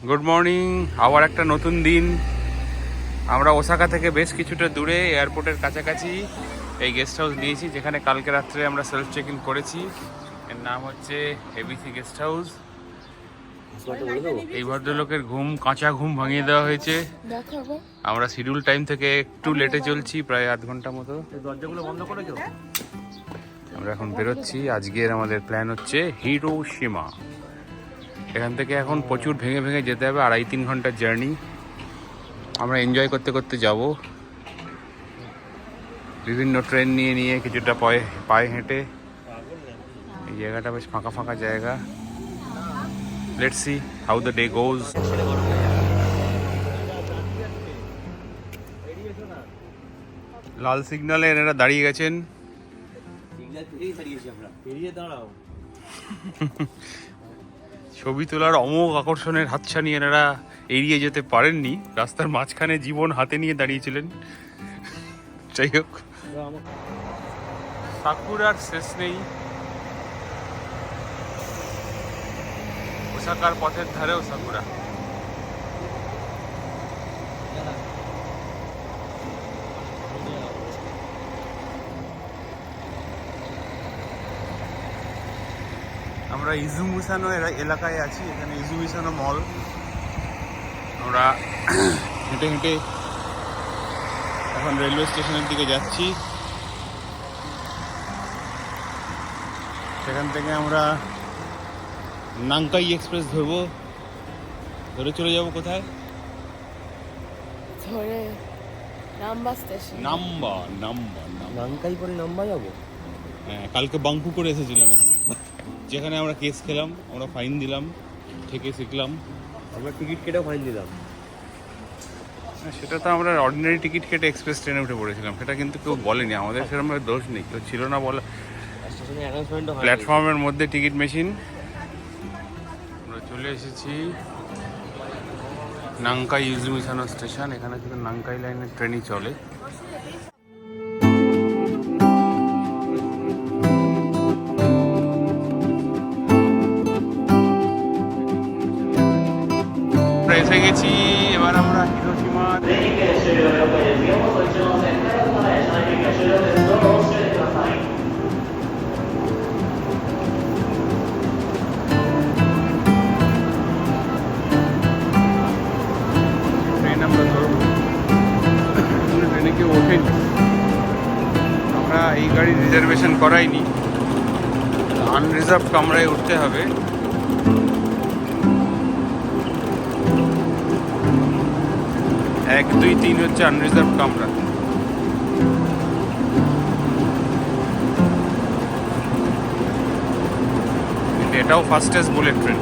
Good morning. আবার একটা নতুন দিন। আমরা ওসাকা থেকে বেশ কিছুটা দূরে এয়ারপোর্টের কাছাকাছি এই গেস্ট হাউস নিয়েছি, যেখানে কালকে রাত্রে আমরা সেলফ চেক ইন করেছি। এর নাম হচ্ছে এবিসি গেস্ট হাউস। এই ভদ্রলোকের কাঁচা ঘুম ভাঙিয়ে দেওয়া হয়েছে। আমরা শিডিউল টাইম থেকে একটু লেটে চলছি, প্রায় আধ ঘন্টা মতো। দরজাগুলো বন্ধ করেছো? আমরা এখন বেরোচ্ছি। আজকের আমাদের প্ল্যান হচ্ছে হিরোশিমা। এখান থেকে এখন প্রচুর ভেঙে ভেঙে যেতে হবে, 2.5-3 ঘন্টার জার্নি। আমরা এনজয় করতে করতে যাব, বিভিন্ন ট্রেন নিয়ে নিয়ে, কিছুটা পায়ে হেঁটে। এই জায়গাটা বেশ ফাঁকা ফাঁকা জায়গা। Let's see how the day goes. লাল সিগন্যালে এনারা দাঁড়িয়ে গেছেন। ছবি তোলার অমোঘ আকর্ষণের হাতছানি এনারা এড়িয়ে যেতে পারেননি। রাস্তার মাঝখানে জীবন হাতে নিয়ে দাঁড়িয়েছিলেন। যাই হোক, সাকুরার শেষ নেই। ওসাকার পথের ধারেও সাকুরা। আমরা ইজুমিসানো এলাকায় আছি। এখানে ইজুমিসানো মল। আমরা হেঁটে হেঁটে এখন রেলওয়ে স্টেশনের দিকে যাচ্ছি। সেখান থেকে আমরা নাংকাই এক্সপ্রেস ধরবো। ধরে চলে যাব কোথায়? ধরে নাম্বা স্টেশন। নাম্বা। নাংকাই করে নাম্বা যাবো? হ্যাঁ, কালকে বাঙ্কু করে এসেছিলাম এখানে, যেখানে আমরা কেস খেলাম, আমরা ফাইন দিলাম, থেকে শিখলাম। আমরা টিকিট কেটেও ফাইন দিলাম। সেটা তো আমরা অর্ডিনারি টিকিট কেটে এক্সপ্রেস ট্রেনে উঠে পড়েছিলাম। সেটা কিন্তু কেউ বলেনি, আমাদের সেরকম দোষ নেই, কেউ ছিল না বলে। স্টেশনে অ্যানাউন্সমেন্টও হয়। প্ল্যাটফর্মের মধ্যে টিকিট মেশিন। আমরা চলে এসেছি নাংকাই ইজুমিসানো স্টেশন। এখানে শুধু নাংকাই লাইনের ট্রেনই চলে। এসে গেছি। এবার আমরা হিরোশিমা। ট্রেন আমরা ধরবো। ট্রেনে কেউ ওঠেনি, আমরা এই গাড়ির রিজার্ভেশন করাইনি। আনরিজার্ভ কামরায় উঠতে হবে। 1, 2, 3 হচ্ছে আনরিজার্ভ কামরা। এটাও ফাস্টেস্ট বুলেট ট্রেন।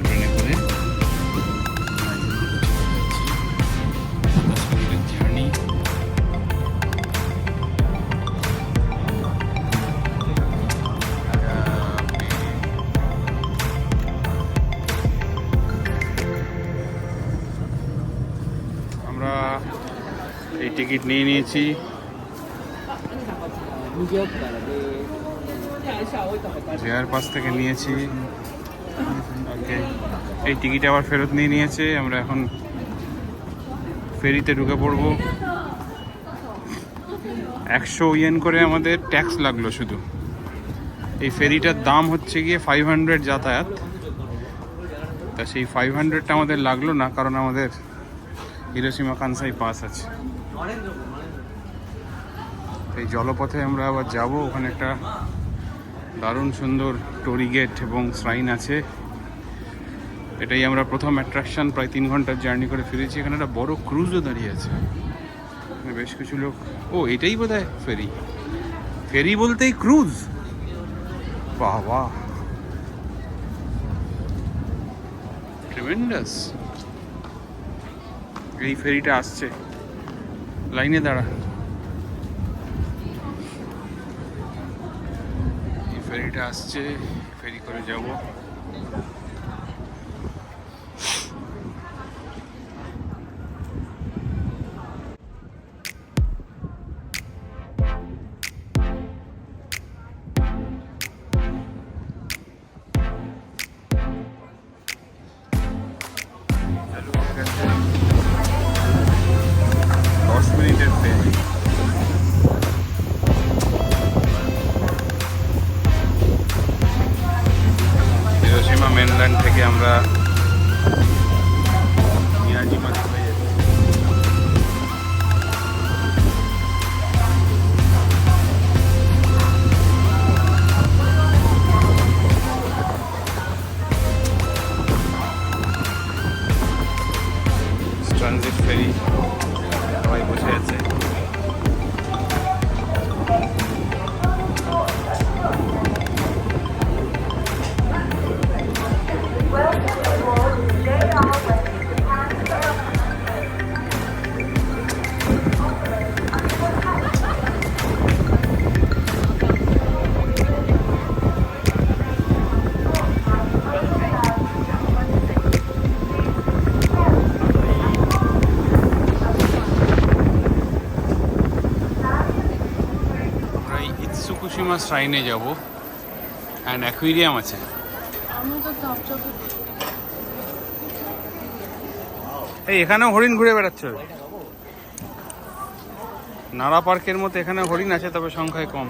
ট্রেনে করে 10 মিনিটের জার্নি। আমরা এই টিকিট নিয়ে নিয়েছি। জেআর পাস থেকে নিয়েছি। ওকে, এই টিকিট আবার ফেরত নিয়ে নিয়েছে। আমরা এখন ফেরিতে ঢুকে পড়বো। 100 ইয়েন করে আমাদের ট্যাক্স লাগলো শুধু। এই ফেরিটার দাম হচ্ছে গিয়ে 500 যাতায়াত। তা সেই 500টা আমাদের লাগলো না, কারণ আমাদের হিরোশিমা কানসাই পাস আছে। এই জলপথে আমরা আবার যাব। ওখানে একটা দারুণ সুন্দর টোরি গেট এবং শ্রাইন আছে। এটাই আমরা প্রথম অ্যাট্রাকশন, প্রায় 3 ঘন্টার জার্নি করে ফিরেছি। এখানে একটা বড় ক্রুজও দাঁড়িয়ে আছে, এখানে বেশ কিছু লোক। ও এটাই বোধহয় ফেরি, ফেরি বলতেই ক্রুজ। বাহ বাহ, ট্রিমেন্ডাস। এই ফেরিটা আসছে, লাইনে দাঁড়া। এই ফেরিটা আসছে, ফেরি করে যাব। চালু হয়ে গেছে, 10 মিনিটের ফেরি। হিরোশিমা মেনল্যান্ড থেকে আমরা মিয়াজিমা হয়ে যাচ্ছি। ট্রানজিট ফেরি, সবাই বসে আছে। আমরা এই ইৎসুকুশিমা শ্রাইনে যাব, অ্যান্ড অ্যাকুইরিয়াম আছে। আমি তো চকচকে এই এখানেও হরিণ ঘুরে বেড়াচ্ছে। নারা পার্কের মতো এখানে হরিণ আছে, তবে সংখ্যায় কম।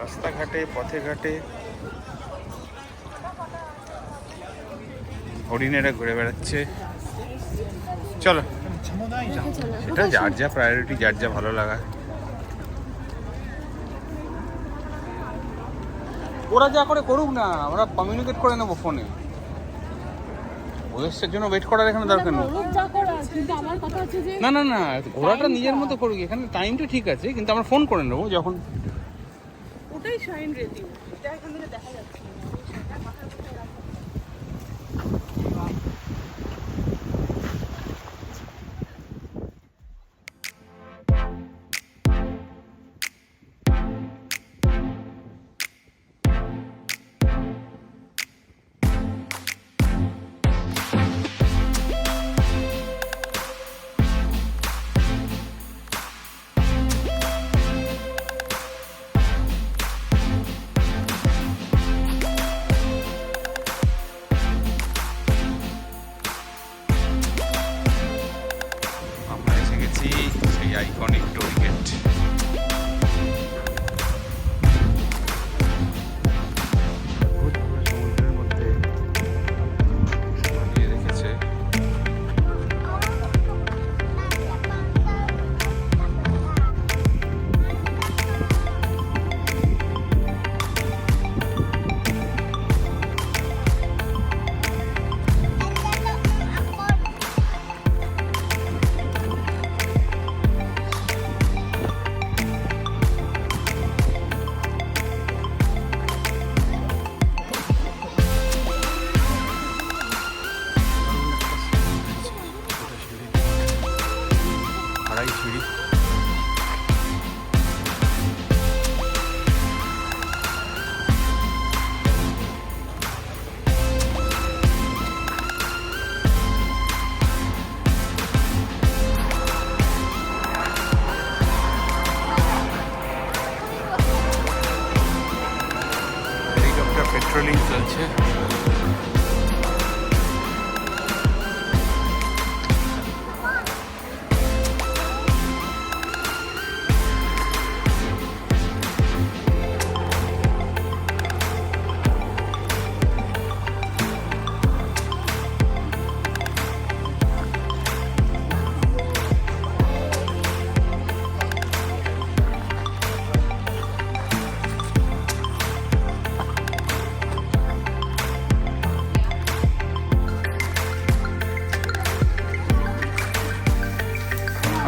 রাস্তাঘাটে, পথে ঘাটে হরিণেরা ঘুরে বেড়াচ্ছে। চলো, এটা যার যা প্রায়োরিটি, যার যা ভালো লাগা। ওরা যা করে করুক না, আমরা কমিউনিকেট করে নেবো ফোনে। ওদের জন্য ওয়েট করার এখানে দরকার নেই। বলুক যা করার, কিন্তু আমার কথা হচ্ছে যে না না না, ঘোড়াটা নিজের মতো করুক, এখানে টাইমটা ঠিক আছে, কিন্তু আমরা ফোন করে নেবো যখন। ওটাই শাইন রেটিং, এটা এখান থেকে দেখা যাচ্ছে।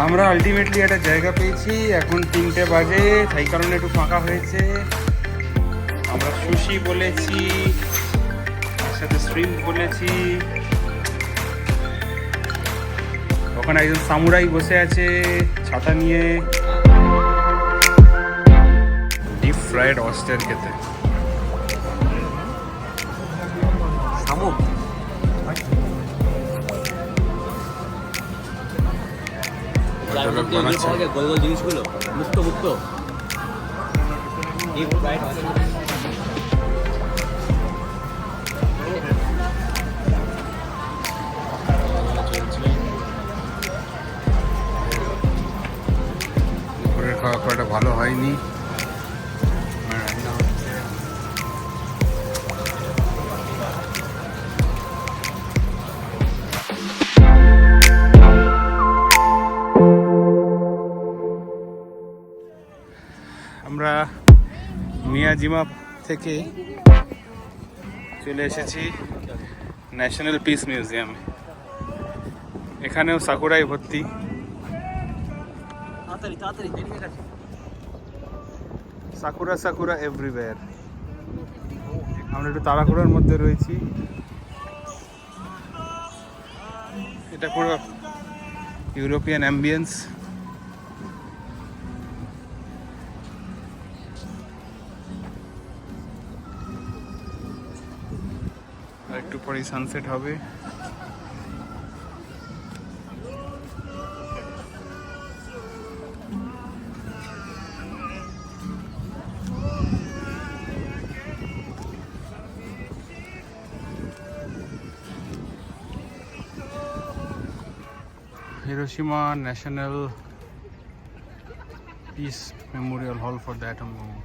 আমরা আলটিমেটলি একটা জায়গা পেয়েছি, এখন 3টে বাজে, তাই কারণে একটু ফাঁকা হয়েছে। আমরা সুশি বলেছি, তার সাথে স্ট্রিম বলেছি। ওখানে একজন সামুরাই বসে আছে ছাতা নিয়ে, ডিপ ফ্রাইড অয়েস্টার খেতে। শামুক ভদ্রলোক বানাচ্ছে। গোল গোল জিনিসগুলো মুক্ত মুক্ত ডিপ ফ্রাইড দুপুরের খাওয়া খাওয়াটা ভালো হয়নি, আর রান্না হচ্ছে। আমরা মিয়াজিমা থেকে চলে এসেছি ন্যাশনাল পিস মিউজিয়ামে। এখানেও সাকুরাই ভর্তি। তাড়াতাড়ি তাড়াতাড়ি দেরি হয়ে গেছে। Sakura sakura everywhere. আমরা একটু তাড়াহুড়োর মধ্যে রয়েছি। এটা পুরো ইউরোপিয়ান অ্যাম্বিয়েন্স। আর একটু পরেই সানসেট হবে। Hiroshima National Peace Memorial Hall for the Atom Bomb.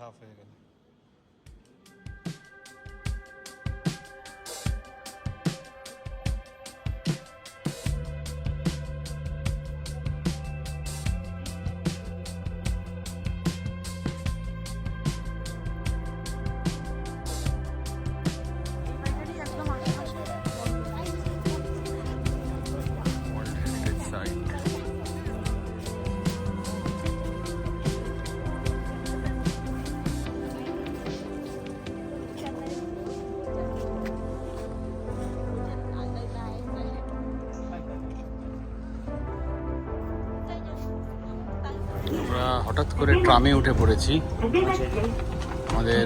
Half হয়ে গেল। একদম আশেপাশে World Heritage Site. আমরা হঠাৎ করে ট্রামে উঠে পড়েছি। আমাদের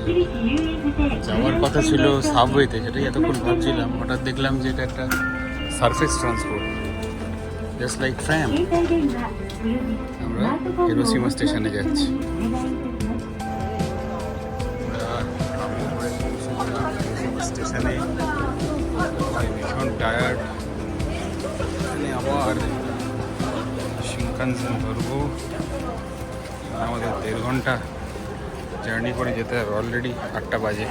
যাওয়ার কথা ছিল সাবওয়েতে, সেটাই এতক্ষণ ভাবছিলাম। হঠাৎ দেখলাম যে এটা একটা surface transport, just like tram. আমরা হিরোশিমা স্টেশনে যাচ্ছি। আমরা ট্রামে করে হিরোশিমা স্টেশনে। ভাই ভীষণ টায়ার্ড। এখানে আবার শিনকানসেন ধরবো। আমাদের 1.5 ঘন্টা জার্নি করে যেতে হবে। অলরেডি 8টা বাজে।